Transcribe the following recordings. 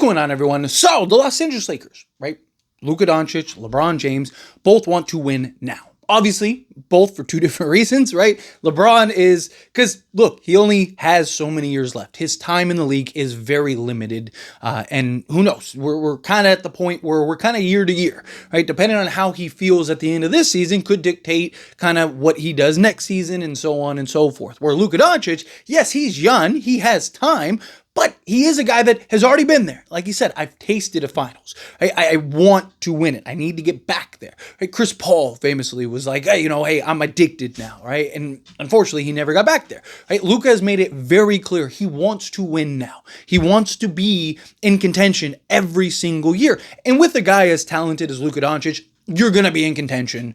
going on, everyone? So, the Los Angeles Lakers, right? Luka Doncic, LeBron James, both want to win now. Obviously, both for two different reasons, right? LeBron is, because look, he only has so many years left. His time in the league is very limited. And who knows? We're kind of at the point where we're kind of year to year, right? Depending on how he feels at the end of this season could dictate kind of what he does next season and so on and so forth. Where Luka Doncic, yes, he's young, he has time, but he is a guy that has already been there. Like he said, I've tasted a finals. I want to win it. I need to get back there. Right? Chris Paul famously was like, hey, I'm addicted now, right? And unfortunately, he never got back there. Right? Luka has made it very clear he wants to win now. He wants to be in contention every single year. And with a guy as talented as Luka Doncic, you're going to be in contention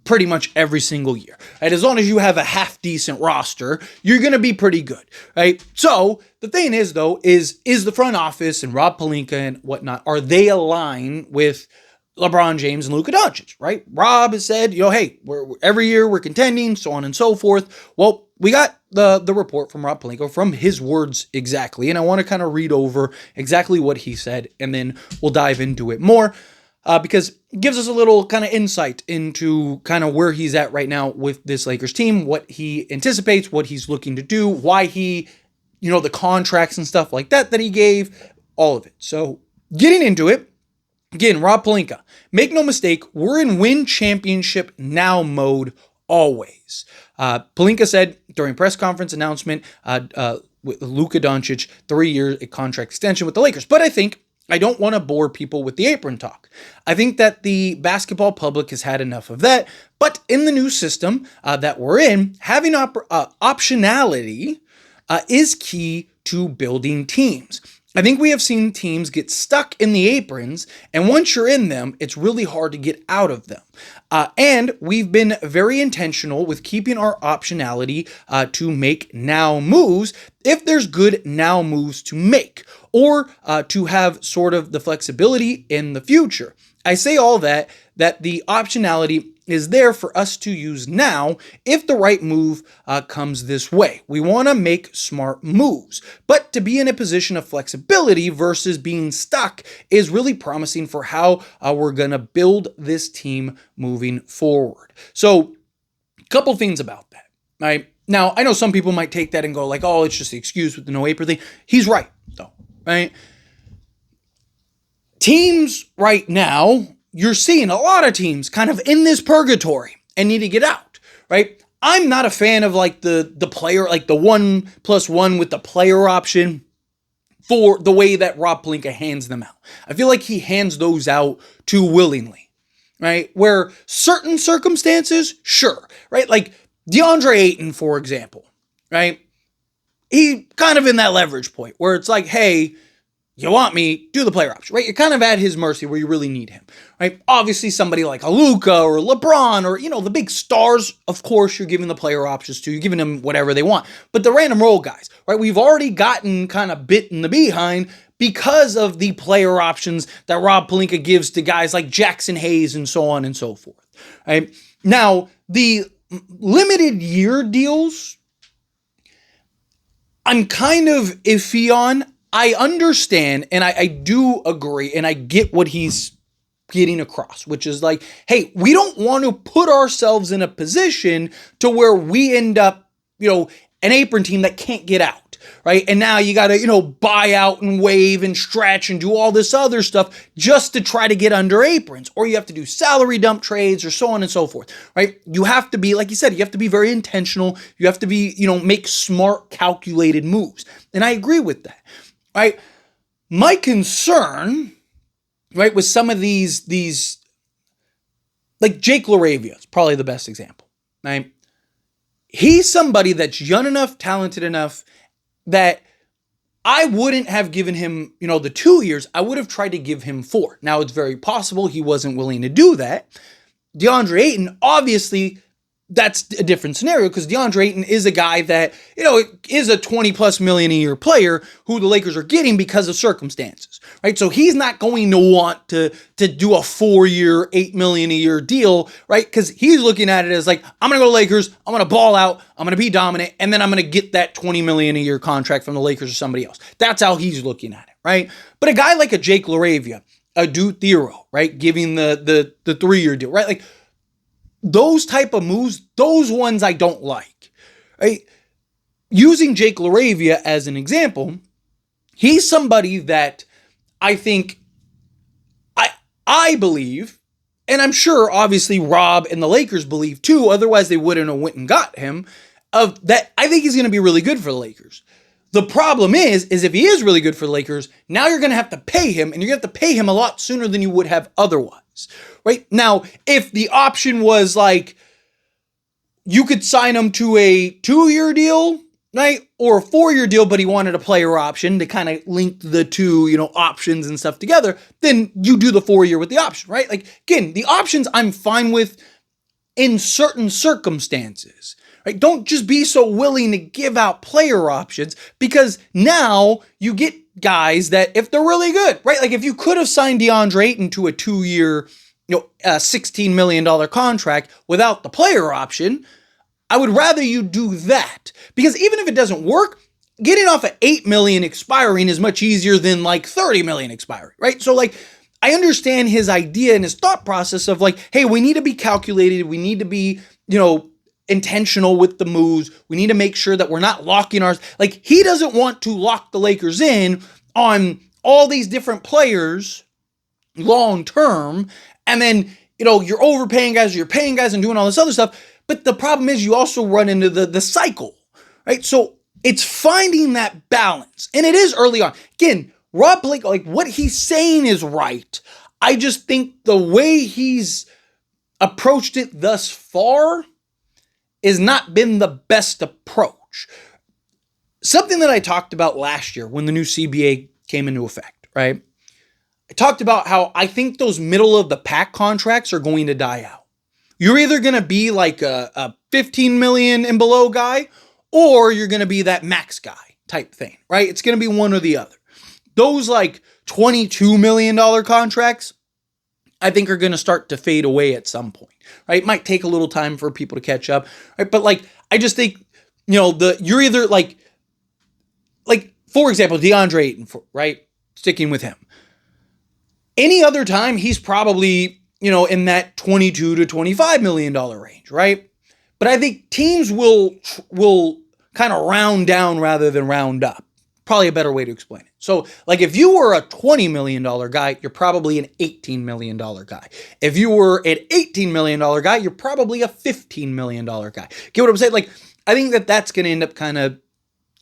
pretty much every single year, right? As long as you have a half decent roster, you're going to be pretty good, right? So the thing is, though, is the front office and Rob Pelinka and whatnot, are they aligned with LeBron James and Luka Doncic, right? Rob has said, hey, every year we're contending, so on and so forth. Well, we got the report from Rob Pelinka from his words exactly, and I want to kind of read over exactly what he said, and then we'll dive into it more. Because it gives us a little kind of insight into kind of where he's at right now with this Lakers team, what he anticipates, what he's looking to do, why he, the contracts and stuff like that he gave, all of it. So getting into it, again, Rob Pelinka, make no mistake, we're in win championship now mode always. Pelinka said during press conference announcement, with Luka Doncic, 3-year contract extension with the Lakers. But I don't want to bore people with the apron talk. I think that the basketball public has had enough of that. But in the new system that we're in, having optionality is key to building teams. I think we have seen teams get stuck in the aprons, and once you're in them, it's really hard to get out of them. And we've been very intentional with keeping our optionality to make now moves if there's good now moves to make, or to have sort of the flexibility in the future. I say all that the optionality is there for us to use now if the right move comes this way. We want to make smart moves, but to be in a position of flexibility versus being stuck is really promising for how we're going to build this team moving forward. So a couple things about that, right? Now, I know some people might take that and go like, oh, it's just the excuse with the no apron thing. He's right, though, right? Teams right now, you're seeing a lot of teams kind of in this purgatory and need to get out, right? I'm not a fan of like the player, like the 1+1 with the player option for the way that Rob Pelinka hands them out. I feel like he hands those out too willingly, right? Where certain circumstances, sure, right? Like DeAndre Ayton, for example, right? He kind of in that leverage point where it's like, hey, you want me, do the player option, right? You're kind of at his mercy where you really need him, right? Obviously, somebody like a Luka or LeBron or, the big stars, of course, you're giving the player options to. You're giving them whatever they want. But the random role guys, right? We've already gotten kind of bit in the behind because of the player options that Rob Pelinka gives to guys like Jackson Hayes and so on and so forth, right? Now, the limited year deals, I'm kind of iffy on. I understand, and I do agree, and I get what he's getting across, which is like, hey, we don't want to put ourselves in a position to where we end up, an apron team that can't get out, right? And now you got to, buy out and waive and stretch and do all this other stuff just to try to get under aprons, or you have to do salary dump trades or so on and so forth, right? You have to be, like you said, you have to be very intentional. You have to be, make smart, calculated moves. And I agree with that. Right, my concern, right, with some of these, like Jake LaRavia is probably the best example, right? He's somebody that's young enough, talented enough that I wouldn't have given him, the 2 years. I would have tried to give him 4. Now, it's very possible he wasn't willing to do that. DeAndre Ayton, obviously, that's a different scenario because DeAndre Ayton is a guy that, is a $20+ million a year player who the Lakers are getting because of circumstances, right? So he's not going to want to do a 4-year, $8 million a year deal, right? Because he's looking at it as like, I'm going to go to Lakers, I'm going to ball out, I'm going to be dominant, and then I'm going to get that $20 million a year contract from the Lakers or somebody else. That's how he's looking at it, right? But a guy like a Jake LaRavia, a Dude Theroux, right? Giving the 3-year deal, right? Like those type of moves, those ones I don't like, right? Using Jake LaRavia as an example, he's somebody that I think I believe, and I'm sure obviously Rob and the Lakers believe too, otherwise they wouldn't have went and got him, of that I think he's going to be really good for the Lakers. The problem is if he is really good for the Lakers, now you're going to have to pay him, and you're going to have to pay him a lot sooner than you would have otherwise, right? Now, if the option was like, you could sign him to a 2-year deal, right? Or a 4-year deal, but he wanted a player option to kind of link the two, options and stuff together, then you do the 4-year with the option, right? Like, again, the options I'm fine with in certain circumstances, right? Don't just be so willing to give out player options, because now you get guys that if they're really good, right? Like if you could have signed DeAndre Ayton to a 2-year, $16 million contract without the player option, I would rather you do that, because even if it doesn't work, getting off at $8 million expiring is much easier than like $30 million expiring, right? So like, I understand his idea and his thought process of like, hey, we need to be calculated. We need to be, intentional with the moves. We need to make sure that we're not locking ours. Like he doesn't want to lock the Lakers in on all these different players long term. And then, you're overpaying guys, or you're paying guys and doing all this other stuff. But the problem is you also run into the cycle, right? So it's finding that balance. And it is early on. Again, Rob Pelinka, like what he's saying is right. I just think the way he's approached it thus far has not been the best approach. Something that I talked about last year when the new CBA came into effect, right? I talked about how I think those middle of the pack contracts are going to die out. You're either going to be like a 15 million and below guy, or you're going to be that max guy type thing, right? It's going to be one or the other. Those like $22 million contracts, I think are going to start to fade away at some point, right? It might take a little time for people to catch up, right? But like, I just think, you're either like, for example, DeAndre Ayton, right? Sticking with him. Any other time, he's probably, in that $22 to $25 million range, right? But I think teams will kind of round down rather than round up. Probably a better way to explain it. So, like if you were a $20 million guy, you're probably an $18 million guy. If you were an $18 million guy, you're probably a $15 million guy. Get what I'm saying? Like, I think that's going to end up kind of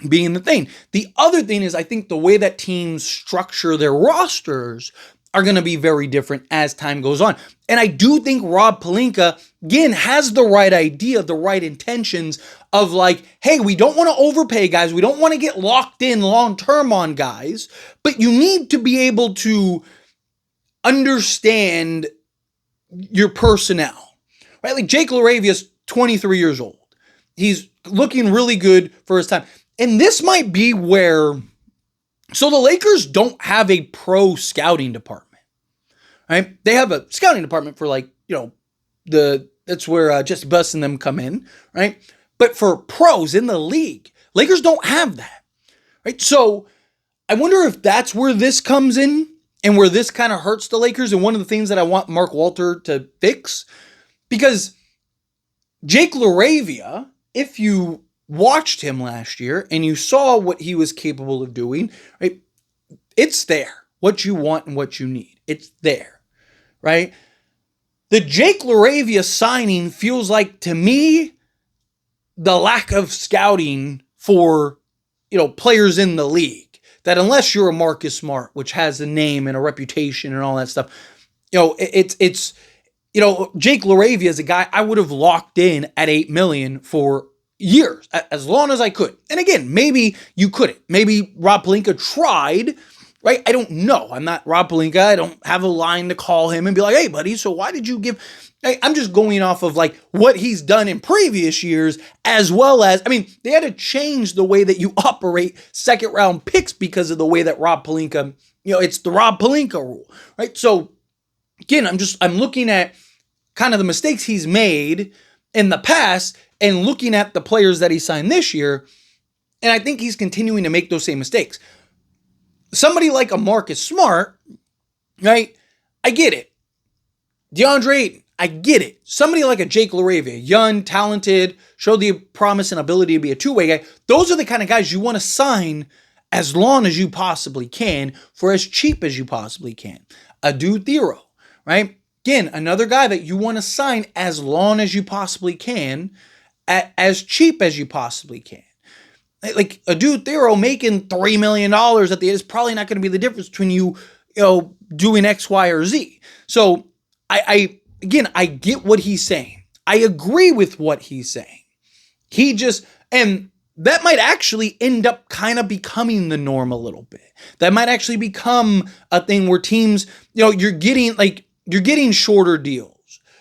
being the thing. The other thing is I think the way that teams structure their rosters are going to be very different as time goes on. And I do think Rob Pelinka, again, has the right idea, the right intentions of like, hey, we don't want to overpay guys. We don't want to get locked in long-term on guys, but you need to be able to understand your personnel, right? Like Jake LaRavia's 23 years old. He's looking really good for his time. And this might be where, so the Lakers don't have a pro scouting department, right? They have a scouting department for like, that's where Jesse Buss and them come in, right? But for pros in the league, Lakers don't have that, right? So I wonder if that's where this comes in and where this kind of hurts the Lakers. And one of the things that I want Mark Walter to fix, because Jake LaRavia, if you watched him last year and you saw what he was capable of doing, right? It's there. What you want and what you need. It's there, right? The Jake LaRavia signing feels like, to me, the lack of scouting for, players in the league. That unless you're a Marcus Smart, which has a name and a reputation and all that stuff, it's Jake LaRavia is a guy I would have locked in at $8 million for years, as long as I could. And again, maybe you couldn't. Maybe Rob Pelinka tried, right? I don't know. I'm not Rob Pelinka. I don't have a line to call him and be like, hey, buddy, so why did you give... I'm just going off of like what he's done in previous years, as well as, they had to change the way that you operate second round picks because of the way that Rob Pelinka, it's the Rob Pelinka rule, right? So again, I'm looking at kind of the mistakes he's made in the past and looking at the players that he signed this year, and I think he's continuing to make those same mistakes. somebody like a Marcus Smart, right? I get it. DeAndre Ayton, I get it. Somebody like a Jake LaRavia, young, talented, showed the promise and ability to be a two-way guy. Those are the kind of guys you want to sign as long as you possibly can for as cheap as you possibly can. Adu Thero, right? Again, another guy that you want to sign as long as you possibly can at as cheap as you possibly can. Like Adu Thero making $3 million at the end is probably not going to be the difference between you doing X, Y, or Z. So I get what he's saying. I agree with what he's saying. And that might actually end up kind of becoming the norm a little bit. That might actually become a thing where teams, you're getting shorter deals.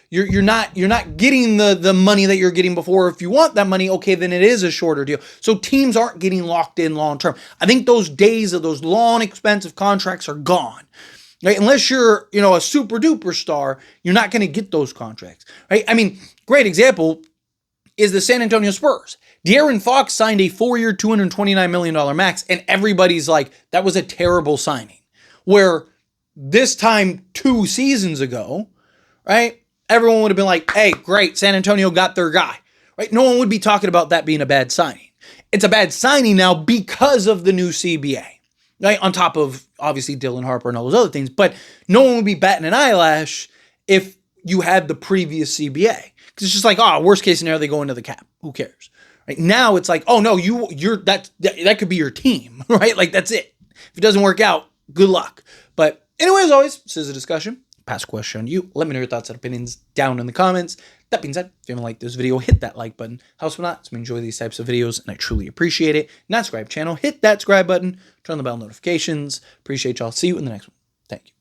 You're not getting the money that you're getting before. If you want that money, okay, then it is a shorter deal. So teams aren't getting locked in long term. I think those days of those long, expensive contracts are gone. Right? Unless you're, a super duper star, you're not going to get those contracts. Right? I mean, great example is the San Antonio Spurs. De'Aaron Fox signed a 4-year, $229 million max, and everybody's like, that was a terrible signing. Where this time 2 seasons ago, right, everyone would have been like, hey, great, San Antonio got their guy. Right? No one would be talking about that being a bad signing. It's a bad signing now because of the new CBA. Right? On top of, obviously, Dylan Harper and all those other things. But no one would be batting an eyelash if you had the previous CBA. Because it's just like, worst case scenario, they go into the cap. Who cares? Right? Now it's like, oh, no, that could be your team. Right? Like, that's it. If it doesn't work out, good luck. But anyway, as always, this is a discussion. Pass a question on you. Let me know your thoughts and opinions down in the comments. That being said, if you haven't liked this video, hit that like button. Helps me not to enjoy these types of videos, and I truly appreciate it. Not subscribe channel, hit that subscribe button, turn on the bell notifications. Appreciate y'all. See you in the next one. Thank you.